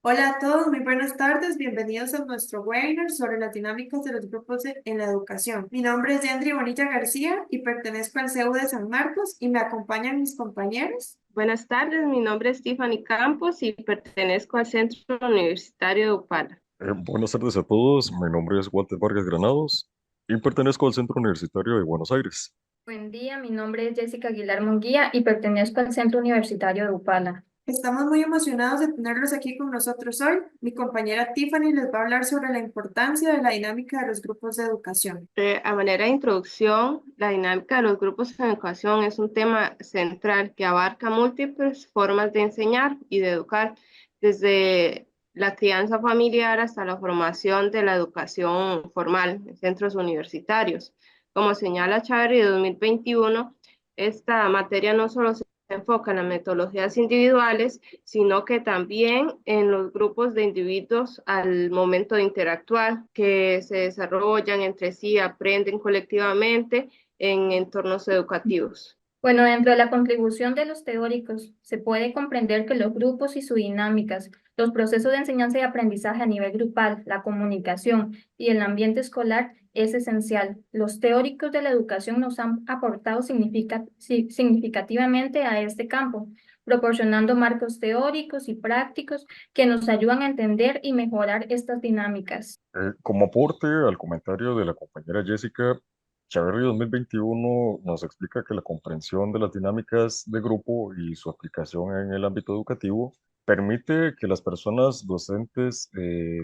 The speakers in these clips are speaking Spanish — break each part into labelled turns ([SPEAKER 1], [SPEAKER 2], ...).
[SPEAKER 1] Hola a todos, muy buenas tardes, bienvenidos a nuestro webinar sobre las dinámicas de los grupos en la educación. Mi nombre es Yandri Bonilla García y pertenezco al CEU de San Marcos y me acompañan mis compañeros.
[SPEAKER 2] Buenas tardes, mi nombre es Tiffany Campos y pertenezco al Centro Universitario de Upala.
[SPEAKER 3] Buenas tardes a todos, mi nombre es Walter Vargas Granados y pertenezco al Centro Universitario de Buenos Aires.
[SPEAKER 4] Buen día, mi nombre es Jessica Aguilar Munguía y pertenezco al Centro Universitario de Upala.
[SPEAKER 1] Estamos muy emocionados de tenerlos aquí con nosotros hoy. Mi compañera Tiffany les va a hablar sobre la importancia de la dinámica de los grupos de educación.
[SPEAKER 2] A manera de introducción, la dinámica de los grupos en educación es un tema central que abarca múltiples formas de enseñar y de educar, desde la crianza familiar hasta la formación de la educación formal en centros universitarios. Como señala Chaveri 2021, esta materia no solo se enfoca en las metodologías individuales, sino que también en los grupos de individuos al momento de interactuar, que se desarrollan entre sí, aprenden colectivamente en entornos educativos.
[SPEAKER 4] Bueno, dentro de la contribución de los teóricos, se puede comprender que los grupos y sus dinámicas, los procesos de enseñanza y aprendizaje a nivel grupal, la comunicación y el ambiente escolar es esencial. Los teóricos de la educación nos han aportado significativamente a este campo, proporcionando marcos teóricos y prácticos que nos ayudan a entender y mejorar estas dinámicas.
[SPEAKER 3] Como aporte al comentario de la compañera Jessica, Chaverri 2021 nos explica que la comprensión de las dinámicas de grupo y su aplicación en el ámbito educativo permite que las personas docentes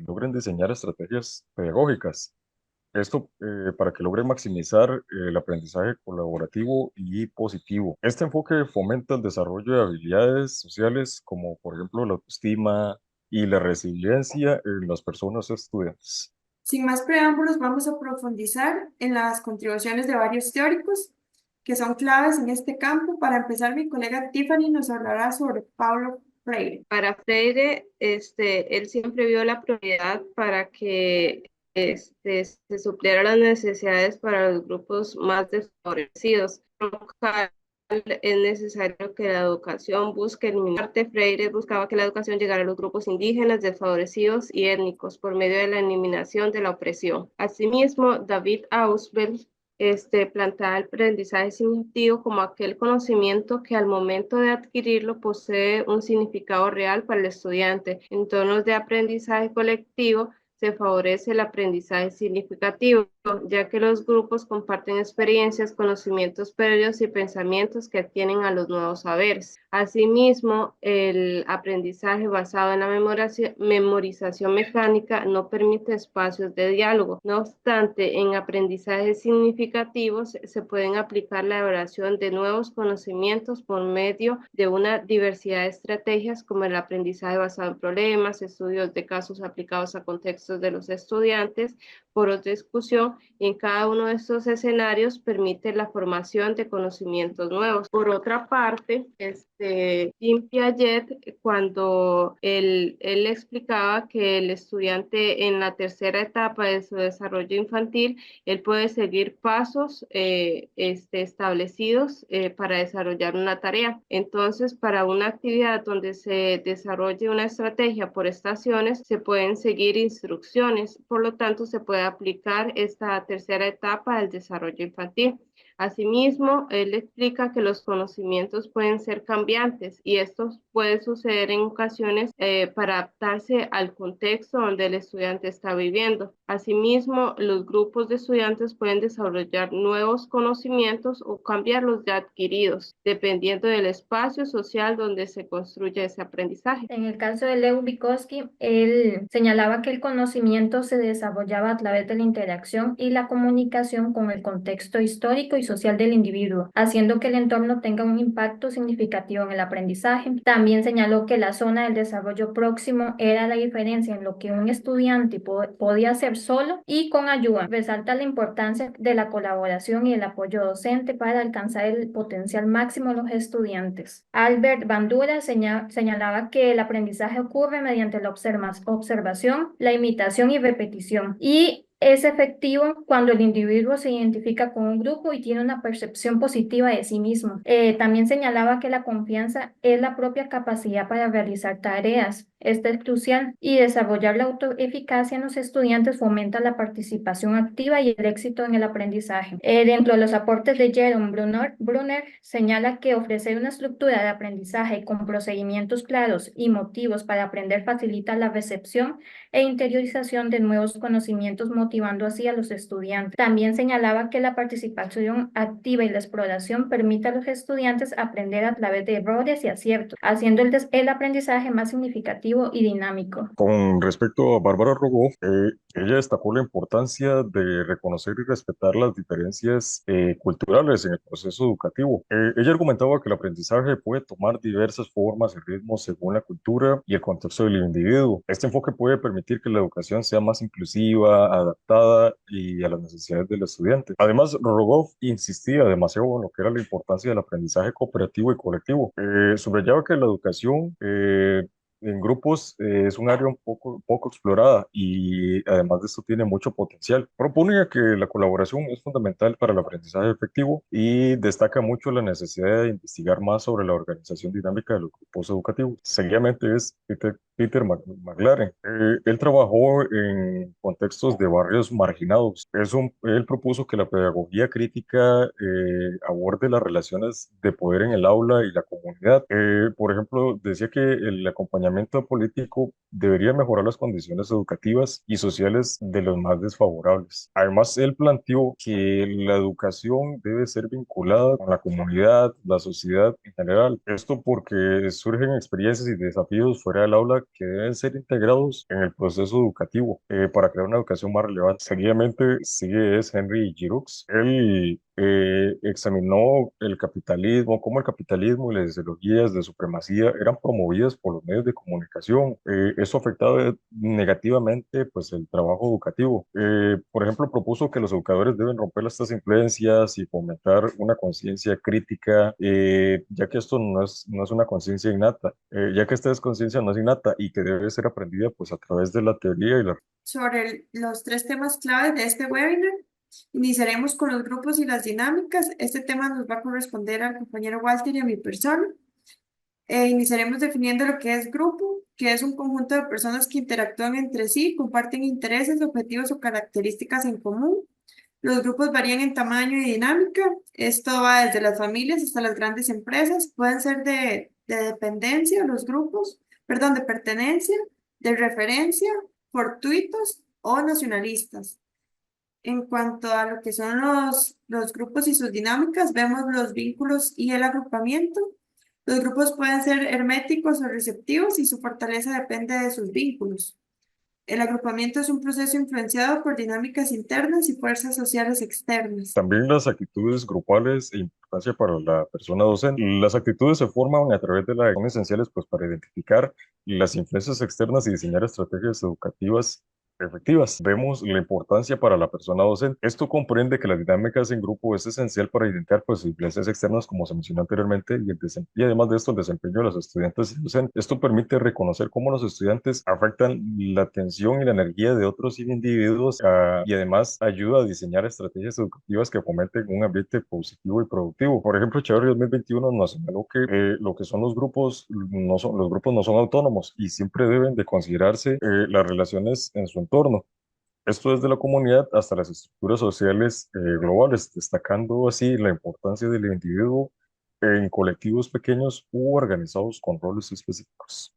[SPEAKER 3] logren diseñar estrategias pedagógicas. Esto para que logre maximizar el aprendizaje colaborativo y positivo. Este enfoque fomenta el desarrollo de habilidades sociales como por ejemplo la autoestima y la resiliencia en las personas estudiantes.
[SPEAKER 1] Sin más preámbulos, vamos a profundizar en las contribuciones de varios teóricos que son claves en este campo. Para empezar, mi colega Tiffany nos hablará sobre Paulo Freire.
[SPEAKER 2] Para Freire, él siempre vio la prioridad para que se suplieran las necesidades para los grupos más desfavorecidos. Es necesario que la educación busque eliminar. Freire buscaba que la educación llegara a los grupos indígenas, desfavorecidos y étnicos por medio de la eliminación de la opresión. Asimismo, David Ausubel plantea el aprendizaje significativo como aquel conocimiento que al momento de adquirirlo posee un significado real para el estudiante. En entornos de aprendizaje colectivo se favorece el aprendizaje significativo, ya que los grupos comparten experiencias, conocimientos previos y pensamientos que adquieren a los nuevos saberes. Asimismo, el aprendizaje basado en la memorización mecánica no permite espacios de diálogo. No obstante, en aprendizajes significativos se pueden aplicar la elaboración de nuevos conocimientos por medio de una diversidad de estrategias como el aprendizaje basado en problemas, estudios de casos aplicados a contextos de los estudiantes, foros de discusión, y en cada uno de estos escenarios permite la formación de conocimientos nuevos. Por otra parte, Jean Piaget, cuando él explicaba que el estudiante en la tercera etapa de su desarrollo infantil, él puede seguir pasos establecidos para desarrollar una tarea. Entonces, para una actividad donde se desarrolle una estrategia por estaciones, se pueden seguir instrucciones, por lo tanto, se puede aplicar esta tercera etapa del desarrollo infantil. Asimismo, él explica que los conocimientos pueden ser cambiantes y esto puede suceder en ocasiones para adaptarse al contexto donde el estudiante está viviendo. Asimismo, los grupos de estudiantes pueden desarrollar nuevos conocimientos o cambiar los ya adquiridos, dependiendo del espacio social donde se construye ese aprendizaje.
[SPEAKER 4] En el caso de Lew Vygotsky, él señalaba que el conocimiento se desarrollaba a través de la interacción y la comunicación con el contexto histórico y social del individuo, haciendo que el entorno tenga un impacto significativo en el aprendizaje. También señaló que la zona del desarrollo próximo era la diferencia en lo que un estudiante podía hacer solo y con ayuda. Resalta la importancia de la colaboración y el apoyo docente para alcanzar el potencial máximo de los estudiantes. Albert Bandura señalaba que el aprendizaje ocurre mediante la observación, la imitación y repetición. Y Es efectivo cuando el individuo se identifica con un grupo y tiene una percepción positiva de sí mismo. También señalaba que la confianza es la propia capacidad para realizar tareas. Esta es crucial y desarrollar la autoeficacia en los estudiantes fomenta la participación activa y el éxito en el aprendizaje. Dentro de los aportes de Jerome Brunner señala que ofrecer una estructura de aprendizaje con procedimientos claros y motivos para aprender facilita la recepción e interiorización de nuevos conocimientos, motivando así a los estudiantes. También señalaba que la participación activa y la exploración permite a los estudiantes aprender a través de errores y aciertos, haciendo el aprendizaje más significativo y dinámico.
[SPEAKER 3] Con respecto a Bárbara Rogoff, ella destacó la importancia de reconocer y respetar las diferencias culturales en el proceso educativo. Ella argumentaba que el aprendizaje puede tomar diversas formas y ritmos según la cultura y el contexto del individuo. Este enfoque puede permitir que la educación sea más inclusiva, adaptada y a las necesidades del estudiante. Además, Rogoff insistía demasiado en lo que era la importancia del aprendizaje cooperativo y colectivo. Subrayaba que la educación en grupos es un área un poco explorada y además de esto tiene mucho potencial. Proponía que la colaboración es fundamental para el aprendizaje efectivo y destaca mucho la necesidad de investigar más sobre la organización dinámica de los grupos educativos. Seguidamente es Peter McLaren. Él trabajó en contextos de barrios marginados. Él propuso que la pedagogía crítica aborde las relaciones de poder en el aula y la comunidad. Por ejemplo, decía que el acompañamiento político debería mejorar las condiciones educativas y sociales de los más desfavorables. Además, él planteó que la educación debe ser vinculada con la comunidad, la sociedad en general. Esto porque surgen experiencias y desafíos fuera del aula que deben ser integrados en el proceso educativo para crear una educación más relevante. Seguidamente sigue es Henry Giroux. Él examinó el capitalismo, cómo el capitalismo y las ideologías de supremacía eran promovidas por los medios de comunicación. Eso afectaba negativamente pues, el trabajo educativo. Por ejemplo, propuso que los educadores deben romper estas influencias y fomentar una conciencia crítica, ya que esto no es una conciencia innata, ya que esta conciencia no es innata y que debe ser aprendida pues, a través de la teoría y la...
[SPEAKER 1] Sobre los tres temas claves de este webinar, iniciaremos con los grupos y las dinámicas. Este tema nos va a corresponder al compañero Walter y a mi persona. Iniciaremos definiendo lo que es grupo, que es un conjunto de personas que interactúan entre sí, comparten intereses, objetivos o características en común. Los grupos varían en tamaño y dinámica. Esto va desde las familias hasta las grandes empresas. Pueden ser de dependencia, los grupos, perdón, de pertenencia, de referencia, fortuitos o nacionalistas. En cuanto a lo que son los grupos y sus dinámicas, vemos los vínculos y el agrupamiento. Los grupos pueden ser herméticos o receptivos y su fortaleza depende de sus vínculos. El agrupamiento es un proceso influenciado por dinámicas internas y fuerzas sociales externas.
[SPEAKER 3] También las actitudes grupales e importancia para la persona docente. Las actitudes se forman a través de son esenciales pues, para identificar las influencias externas y diseñar estrategias educativas efectivas. Vemos la importancia para la persona docente. Esto comprende que las dinámicas en grupo es esencial para identificar pues, influencias externas, como se mencionó anteriormente, y además de esto, el desempeño de los estudiantes y docentes. Esto permite reconocer cómo los estudiantes afectan la atención y la energía de otros individuos y además ayuda a diseñar estrategias educativas que fomenten un ambiente positivo y productivo. Por ejemplo, Echeverry 2021 nos señaló que lo que son los grupos no son autónomos y siempre deben de considerarse las relaciones en su entorno. Esto desde la comunidad hasta las estructuras sociales globales, destacando así la importancia del individuo en colectivos pequeños u organizados con roles específicos.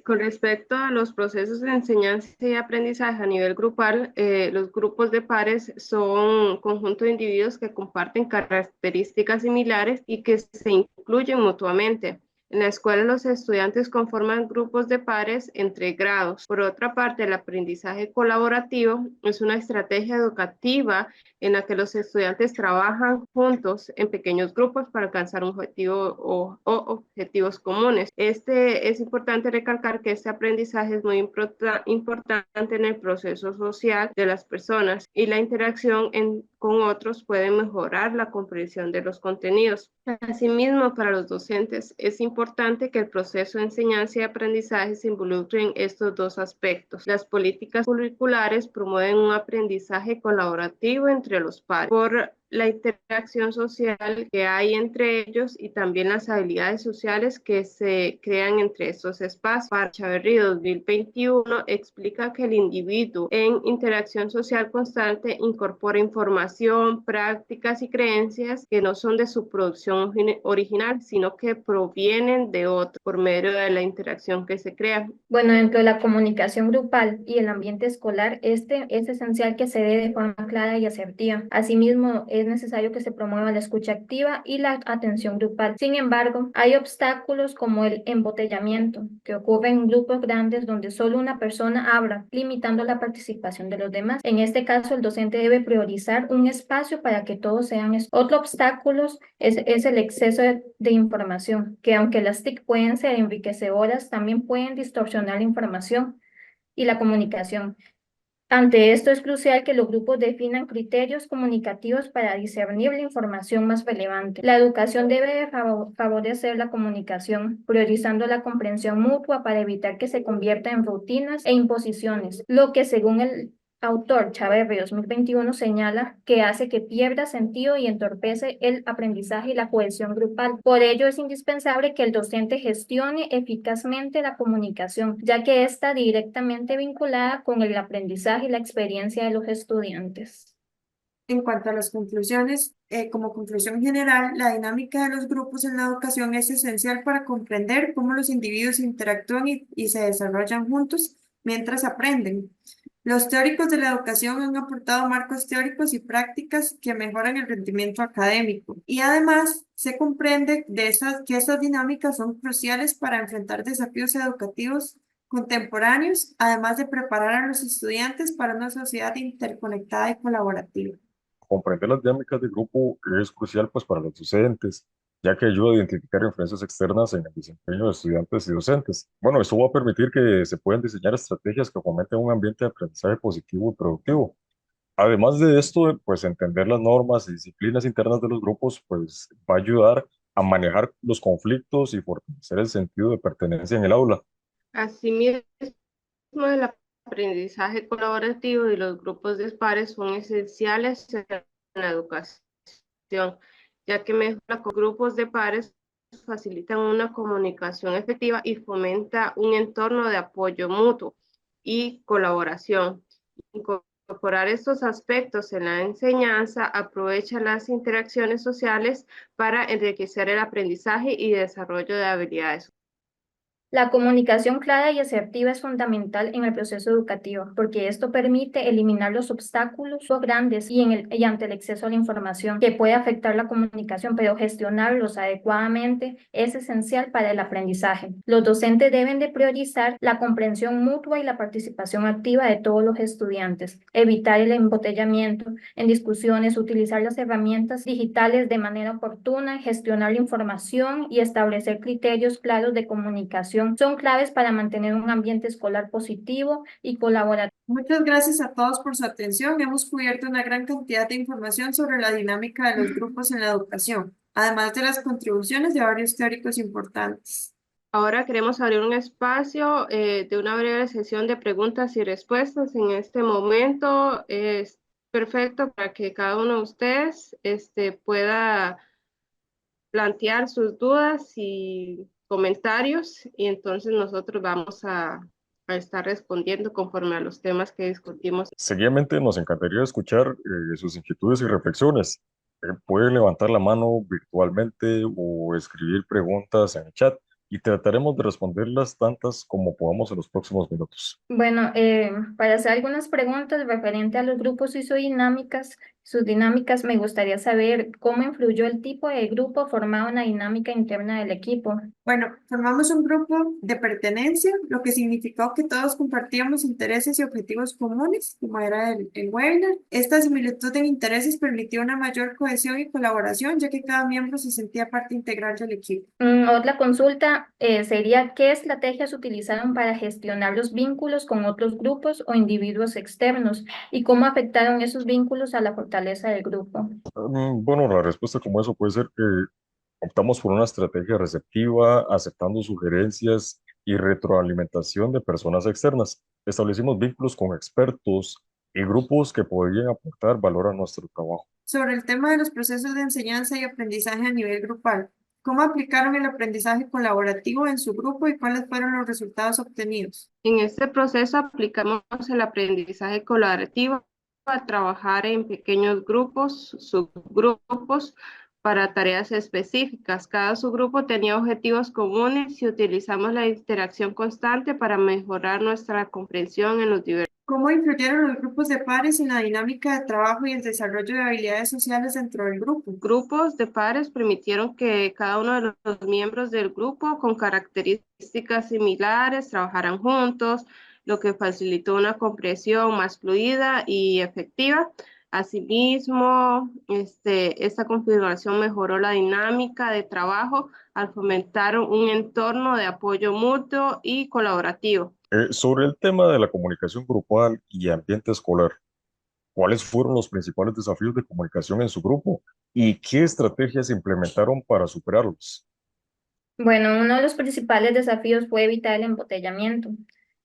[SPEAKER 2] Con respecto a los procesos de enseñanza y aprendizaje a nivel grupal, los grupos de pares son conjuntos de individuos que comparten características similares y que se incluyen mutuamente. En la escuela los estudiantes conforman grupos de pares entre grados. Por otra parte, el aprendizaje colaborativo es una estrategia educativa en la que los estudiantes trabajan juntos en pequeños grupos para alcanzar un objetivo o objetivos comunes. Es importante recalcar que este aprendizaje es muy importante en el proceso social de las personas y la interacción con otros puede mejorar la comprensión de los contenidos. Asimismo, para los docentes es importante importante que el proceso de enseñanza y aprendizaje se involucre en estos dos aspectos. Las políticas curriculares promueven un aprendizaje colaborativo entre los pares por la interacción social que hay entre ellos y también las habilidades sociales que se crean entre estos espacios. Para Chaverri 2021 explica que el individuo en interacción social constante incorpora información, prácticas y creencias que no son de su producción original, sino que provienen de otros por medio de la interacción que se crea.
[SPEAKER 4] Bueno, dentro de la comunicación grupal y el ambiente escolar, este es esencial que se dé de forma clara y asertiva. Asimismo, es necesario que se promueva la escucha activa y la atención grupal. Sin embargo, hay obstáculos como el embotellamiento, que ocurre en grupos grandes donde solo una persona habla, limitando la participación de los demás. En este caso, el docente debe priorizar un espacio para que todos sean. Otro obstáculo es el exceso de información, que aunque las TIC pueden ser enriquecedoras, también pueden distorsionar la información y la comunicación. Ante esto es crucial que los grupos definan criterios comunicativos para discernir la información más relevante. La educación debe favorecer la comunicación, priorizando la comprensión mutua para evitar que se convierta en rutinas e imposiciones, lo que según el autor Chaverri 2021 señala que hace que pierda sentido y entorpece el aprendizaje y la cohesión grupal. Por ello es indispensable que el docente gestione eficazmente la comunicación, ya que está directamente vinculada con el aprendizaje y la experiencia de los estudiantes.
[SPEAKER 1] En cuanto a las conclusiones, como conclusión general, la dinámica de los grupos en la educación es esencial para comprender cómo los individuos interactúan y se desarrollan juntos mientras aprenden. Los teóricos de la educación han aportado marcos teóricos y prácticas que mejoran el rendimiento académico. Y además se comprende que estas dinámicas son cruciales para enfrentar desafíos educativos contemporáneos, además de preparar a los estudiantes para una sociedad interconectada y colaborativa.
[SPEAKER 3] Comprender las dinámicas de grupo es crucial pues para los docentes, ya que ayuda a identificar influencias externas en el desempeño de estudiantes y docentes. Bueno, esto va a permitir que se puedan diseñar estrategias que fomenten un ambiente de aprendizaje positivo y productivo. Además de esto, pues entender las normas y disciplinas internas de los grupos, pues va a ayudar a manejar los conflictos y fortalecer el sentido de pertenencia en el aula.
[SPEAKER 2] Asimismo, el aprendizaje colaborativo y los grupos de pares son esenciales en la educación, ya que mejora con grupos de pares, facilitan una comunicación efectiva y fomenta un entorno de apoyo mutuo y colaboración. Incorporar estos aspectos en la enseñanza aprovecha las interacciones sociales para enriquecer el aprendizaje y desarrollo de habilidades.
[SPEAKER 4] La comunicación clara y asertiva es fundamental en el proceso educativo, porque esto permite eliminar los obstáculos grandes y ante el exceso a la información que puede afectar la comunicación, pero gestionarlos adecuadamente es esencial para el aprendizaje. Los docentes deben de priorizar la comprensión mutua y la participación activa de todos los estudiantes, evitar el embotellamiento en discusiones, utilizar las herramientas digitales de manera oportuna, gestionar la información y establecer criterios claros de comunicación son claves para mantener un ambiente escolar positivo y colaborativo.
[SPEAKER 1] Muchas gracias a todos por su atención. Hemos cubierto una gran cantidad de información sobre la dinámica de los grupos en la educación, además de las contribuciones de varios teóricos importantes.
[SPEAKER 2] Ahora queremos abrir un espacio de una breve sesión de preguntas y respuestas. En este momento es perfecto para que cada uno de ustedes pueda plantear sus dudas y comentarios y entonces nosotros vamos a estar respondiendo conforme a los temas que discutimos.
[SPEAKER 3] Seguidamente nos encantaría escuchar sus inquietudes y reflexiones. Puede levantar la mano virtualmente o escribir preguntas en el chat y trataremos de responderlas tantas como podamos en los próximos minutos.
[SPEAKER 4] Bueno, para hacer algunas preguntas referente a los grupos y sus dinámicas, me gustaría saber cómo influyó el tipo de grupo formado en la dinámica interna del equipo.
[SPEAKER 1] Bueno, formamos un grupo de pertenencia, lo que significó que todos compartíamos intereses y objetivos comunes, como era el webinar. Esta similitud en intereses permitió una mayor cohesión y colaboración, ya que cada miembro se sentía parte integral del equipo.
[SPEAKER 4] Otra consulta sería, ¿qué estrategias utilizaron para gestionar los vínculos con otros grupos o individuos externos? ¿Y cómo afectaron esos vínculos a la fortaleza del grupo?
[SPEAKER 3] Bueno, la respuesta como eso puede ser que Optamos por una estrategia receptiva, aceptando sugerencias y retroalimentación de personas externas. Establecimos vínculos con expertos y grupos que podrían aportar valor a nuestro trabajo.
[SPEAKER 1] Sobre el tema de los procesos de enseñanza y aprendizaje a nivel grupal, ¿cómo aplicaron el aprendizaje colaborativo en su grupo y cuáles fueron los resultados obtenidos?
[SPEAKER 2] En este proceso aplicamos el aprendizaje colaborativo a trabajar en pequeños grupos, subgrupos, para tareas específicas. Cada subgrupo tenía objetivos comunes y utilizamos la interacción constante para mejorar nuestra comprensión en los diversos
[SPEAKER 1] ¿Cómo influyeron los grupos de pares en la dinámica de trabajo y el desarrollo de habilidades sociales dentro del grupo?
[SPEAKER 2] grupos de pares. Permitieron que cada uno de los miembros del grupo con características similares trabajaran juntos, lo que facilitó una comprensión más fluida y efectiva. Asimismo, esta configuración mejoró la dinámica de trabajo al fomentar un entorno de apoyo mutuo y colaborativo.
[SPEAKER 3] Sobre el tema de la comunicación grupal y ambiente escolar, ¿cuáles fueron los principales desafíos de comunicación en su grupo y qué estrategias implementaron para superarlos?
[SPEAKER 4] Bueno, uno de los principales desafíos fue evitar el embotellamiento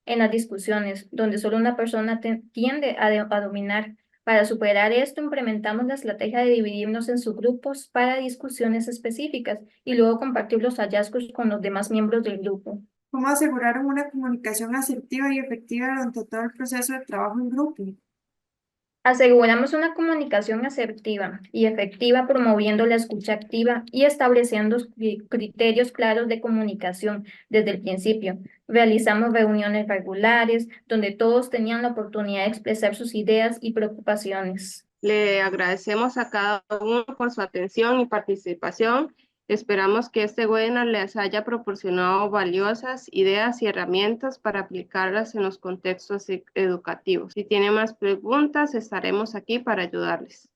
[SPEAKER 4] en las discusiones, donde solo una persona tiende a dominar. Para superar esto, implementamos la estrategia de dividirnos en subgrupos para discusiones específicas y luego compartir los hallazgos con los demás miembros del grupo.
[SPEAKER 1] ¿Cómo aseguraron una comunicación asertiva y efectiva durante todo el proceso de trabajo en grupo?
[SPEAKER 4] Aseguramos una comunicación asertiva y efectiva, promoviendo la escucha activa y estableciendo criterios claros de comunicación desde el principio. Realizamos reuniones regulares donde todos tenían la oportunidad de expresar sus ideas y preocupaciones.
[SPEAKER 2] Le agradecemos a cada uno por su atención y participación. Esperamos que este webinar les haya proporcionado valiosas ideas y herramientas para aplicarlas en los contextos educativos. Si tienen más preguntas, estaremos aquí para ayudarles.